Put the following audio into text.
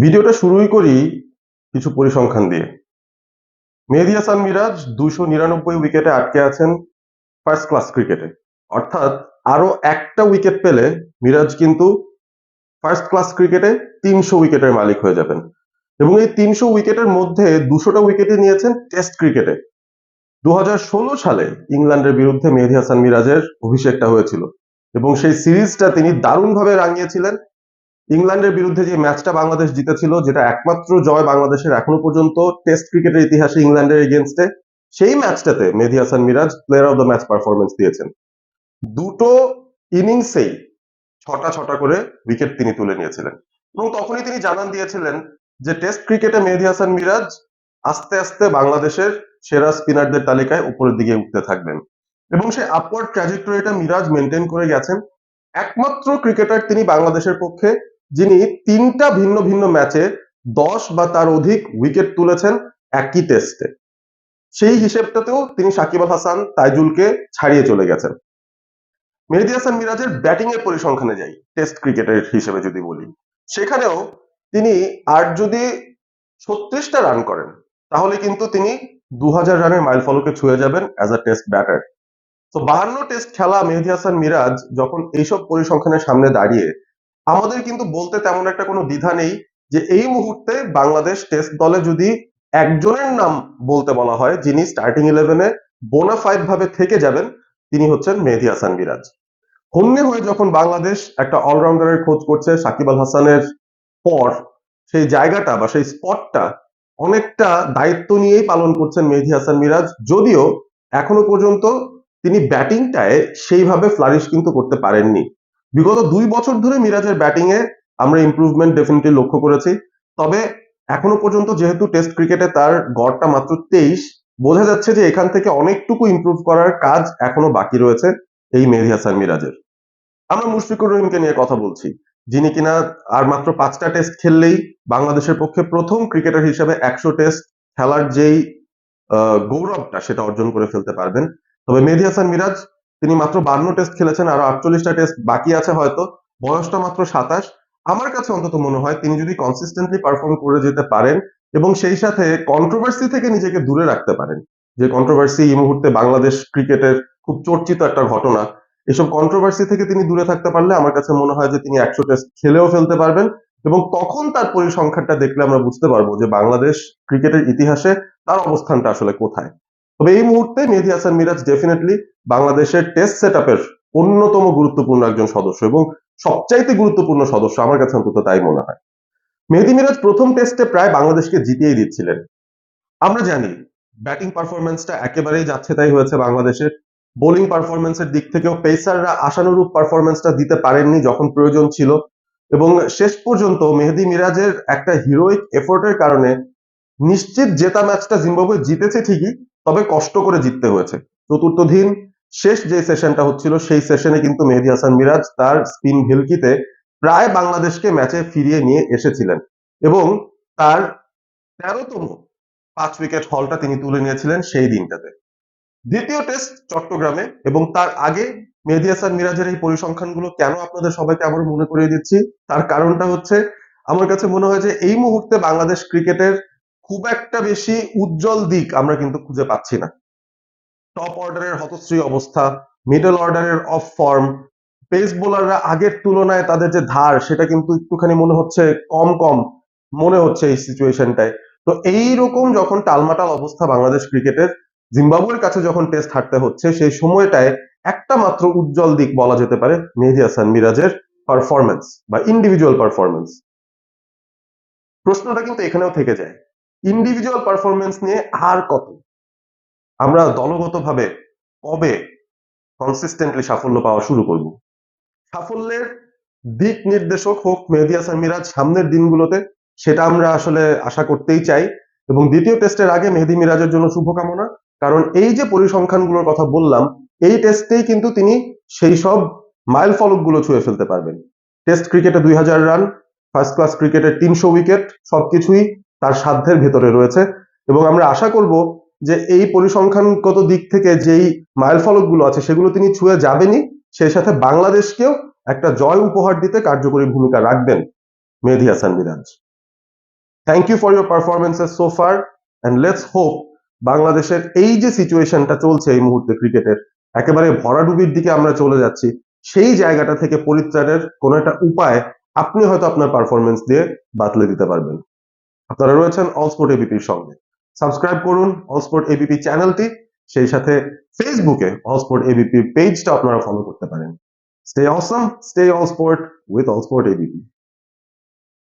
ভিডিওটা শুরুই করি কিছু পরিসংখ্যান দিয়ে। মেহেদী হাসান মিরাজ 299 উইকেটে আটকে আছেন ফার্স্ট ক্লাস ক্রিকেটে। অর্থাৎ আরো একটা উইকেট পেলে মিরাজ কিন্তু ফার্স্ট ক্লাস ক্রিকেটে 300 উইকেটের মালিক হয়ে যাবেন। এবং এই 300 উইকেটের মধ্যে 200টা উইকেটই নিয়েছেন টেস্ট ক্রিকেটে। 2016 সালে ইংল্যান্ডের বিরুদ্ধে মেহেদী হাসান মিরাজের অভিষেকটা হয়েছিল এবং সেই সিরিজটা তিনি দারুণভাবে রাঙিয়েছিলেন। ইংল্যান্ডের বিরুদ্ধে যে ম্যাচটা বাংলাদেশ জিতেছিল, যেটা একমাত্র জয় বাংলাদেশের এখনো পর্যন্ত টেস্ট ক্রিকেটের ইতিহাসে ইংল্যান্ডের এগেনস্টে, সেই ম্যাচটাতে Mehedi Hasan Miraz player of the match performance দিয়েছেন। দুটো ইনিংসেই ছটা ছটা করে উইকেট তিনি তুলে নিয়েছিলেন এবং তখনই তিনি জানান দিয়েছিলেন যে টেস্ট ক্রিকেটে মেহেদী হাসান মিরাজ আস্তে আস্তে বাংলাদেশের সেরা স্পিনারদের তালিকায় উপরের দিকে উঠতে থাকবেন এবং সেই আপওয়ার্ড ট্র্যাজেক্টরিটা মিরাজ মেনটেন করে গেছেন। একমাত্র ক্রিকেটার তিনি বাংলাদেশের পক্ষে যিনি তিনটা ভিন্ন ভিন্ন ম্যাচে 10 বা তার অধিক উইকেট তুলেছেন একই টেস্টে। সেই হিসেবটাতেও তিনি সাকিব আল হাসান, তাইজুলকে ছাড়িয়ে চলে গেছেন। মেহেদী হাসান মিরাজের ব্যাটিং এর পরিসংখ্যানে যাই, টেস্ট ক্রিকেটার হিসেবে যদি বলি, সেখানেও তিনি আর যদি 36টা রান করেন তাহলে কিন্তু তিনি 2000 রানের মাইল ফলকে ছুঁয়ে যাবেন অ্যাজ আ টেস্ট ব্যাটার। তো 52 টেস্ট খেলা মেহেদী হাসান মিরাজ যখন এইসব পরিসংখ্যানের সামনে দাঁড়িয়ে, আমাদের কিন্তু বলতে তেমন একটা কোনো দ্বিধা নেই যে এই মুহূর্তে বাংলাদেশ টেস্ট দলে যদি একজনের নাম বলতে বলা হয় যিনি স্টার্টিং ইলেভেনে বোনাফাইড ভাবে থেকে যাবেন, তিনি হচ্ছেন মেহেদী হাসান মিরাজ। হন্যে হয়ে যখন বাংলাদেশ একটা অলরাউন্ডারের খোঁজ করছে সাকিব আল হাসানের পর, সেই জায়গাটা বা সেই স্পটটা অনেকটা দায়িত্ব নিয়েই পালন করছেন মেহেদী হাসান মিরাজ। যদিও এখনো পর্যন্ত তিনি ব্যাটিংটায় সেইভাবে ফ্লারিশ কিন্তু করতে পারেননি। বিগত 2 বছর ধরে মিরাজের ব্যাটিং এ আমরা ইমপ্রুভমেন্ট ডেফিনেটলি লক্ষ্য করেছি। তবে এখনো পর্যন্ত যেহেতু টেস্ট ক্রিকেটে তার গড়টা মাত্র 23, বোঝা যাচ্ছে যে এখান থেকে অনেকটুকু ইমপ্রুভ করার কাজ এখনো বাকি রয়েছে এই মেহেদী হাসান মিরাজের। আমরা মুশফিকুর রহিমকে নিয়ে কথা বলছি, যিনি কিনা আর মাত্র 5টা টেস্ট খেললেই বাংলাদেশের পক্ষে প্রথম ক্রিকেটার হিসেবে 100 টেস্ট খেলার যেই গৌরবটা সেটা অর্জন করে ফেলতে পারবেন। তবে মেহেদী হাসান মিরাজ তিনি মাত্র 52 টেস্ট খেলেছেন, আরো 48টা টেস্ট বাকি আছে হয়তো, বয়সটা মাত্র 27। আমার কাছে অন্তত মনে হয় তিনি যদি কনসিস্টেন্টলি পারফর্ম করে যেতে পারেন এবং সেই সাথে কন্ট্রোভার্সি থেকে নিজেকে দূরে রাখতে পারেন, যে কন্ট্রোভার্সি এই মুহূর্তে বাংলাদেশ ক্রিকেটের খুব চর্চিত একটা ঘটনা, এসব কন্ট্রোভার্সি থেকে তিনি দূরে থাকতে পারলে আমার কাছে মনে হয় যে তিনি 100 টেস্ট খেলেও ফেলতে পারবেন এবং তখন তার পরিসংখ্যানটা দেখলে আমরা বুঝতে পারবো যে বাংলাদেশ ক্রিকেটের ইতিহাসে তার অবস্থানটা আসলে কোথায়। তবে এই মুহূর্তে মেহেদী হাসান মিরাজ ডেফিনেটলি বাংলাদেশের টেস্ট সেটআপের অন্যতম গুরুত্বপূর্ণ একজন সদস্য এবং সবচাইতে গুরুত্বপূর্ণ সদস্য, আমার কাছে অন্তত তাই মনে হয়। মেহেদী মিরাজ প্রথম টেস্টে প্রায় বাংলাদেশকে জিতিয়ে দিচ্ছিলেন। আমরা জানি ব্যাটিং পারফরমেন্সটা একেবারেই যাচ্ছে তাই হয়েছে বাংলাদেশের। বোলিং পারফরমেন্সের দিক থেকেও পেসাররা আশানুরূপ পারফরমেন্সটা দিতে পারেননি যখন প্রয়োজন ছিল এবং শেষ পর্যন্ত মেহেদী মিরাজের একটা হিরোইক এফোর্টের কারণে নিশ্চিত জেতা ম্যাচটা জিম্বাবুয়ে জিতেছে ঠিকই, তবে কষ্ট করে জিততে হয়েছে। চতুর্থ দিন শেষ যে সেশনটা হচ্ছিল সেই সেশনে কিন্তু মেহেদী হাসান মিরাজ তার স্পিন ভেলকিতে প্রায় বাংলাদেশকে ম্যাচে ফিরিয়ে নিয়ে এসেছিলেন এবং তার 13তম 5 উইকেট হলটা তিনি তুলে নিয়েছিলেন সেই দিনটাতে। দ্বিতীয় টেস্ট চট্টগ্রামে এবং তার আগে মেহেদী হাসান মিরাজের এই পরিসংখ্যানগুলো কেন আপনাদের সবাইকে আবার মনে করিয়ে দিচ্ছি, তার কারণটা হচ্ছে আমার কাছে মনে হয় যে এই মুহূর্তে বাংলাদেশ ক্রিকেটের খুব একটা বেশি উজ্জ্বল দিক আমরা কিন্তু খুঁজে পাচ্ছি না। টপ অর্ডারের হতশ্রী অবস্থা, মিডল অর্ডারের অফ ফর্ম, পেস বোলাররা আগের তুলনায় তাদের যে ধার সেটা কিন্তু একটুখানি মনে হচ্ছে কম কম মনে হচ্ছে এই সিচুয়েশনটায়। তো এইরকম যখন টালমাটাল অবস্থা বাংলাদেশ ক্রিকেটের, জিম্বাবুয়ের কাছে যখন টেস্ট হারতে হচ্ছে, সেই সময়টায় একটা মাত্র উজ্জ্বল দিক বলা যেতে পারে মেহেদী হাসান মিরাজের পারফরমেন্স বা ইন্ডিভিজুয়াল পারফরমেন্স। প্রশ্নটা কিন্তু এখানেও থেকে যায়, ইন্ডিভিজুয়াল পারফরমেন্স নিয়ে আর কত আমরা দলগতভাবে কবে কনসিস্টেন্টলি সাফল্য পাওয়া শুরু করব? সাফল্যের দিক নির্দেশক হোক মেহেদী হাসান মিরাজ সামনের দিনগুলোতে, সেটা আমরা আসলে আশা করতেই চাই। এবং দ্বিতীয় টেস্টের আগে মেহেদী মিরাজের জন্য শুভকামনা, কারণ এই যে পরিসংখ্যানগুলোর কথা বললাম, এই টেস্টেই কিন্তু তিনি সেই সব মাইল ফলকগুলো ছুঁয়ে ফেলতে পারবেন। টেস্ট ক্রিকেটে 2000 রান, ফার্স্ট ক্লাস ক্রিকেটে 300 উইকেট, সবকিছুই তার সাধ্যের ভেতরে রয়েছে এবং আমরা আশা করব যে এই পরিসংখ্যানগত দিক থেকে যেই মাইল ফলকগুলো আছে সেগুলো তিনি ছুঁয়ে যাবেনই, সেই সাথে বাংলাদেশকেও একটা জয় উপহার দিতে কার্যকরী ভূমিকা রাখবেন Mehedi Hasan Miraz. Thank you for your performances so far and let's hope বাংলাদেশের এই যে সিচুয়েশনটা চলছে এই মুহূর্তে ক্রিকেটের একেবারে ভরাডুবির দিকে আমরা চলে যাচ্ছি, সেই জায়গাটা থেকে পরিত্রাণের কোনো একটা উপায় আপনি হয়তো আপনার পারফরমেন্স দিয়ে বাতলে দিতে পারবেন। আপনারা রয়েছেন অল স্পোর্ট এবিপির সঙ্গে। সাবস্ক্রাইব করুন অল স্পোর্ট এবিপি চ্যানেলটি, সেই সাথে ফেসবুকে অল স্পোর্ট এবিপি পেজটা আপনারা ফলো করতে পারেন। Stay Assam, stay all sport with all sport ABP.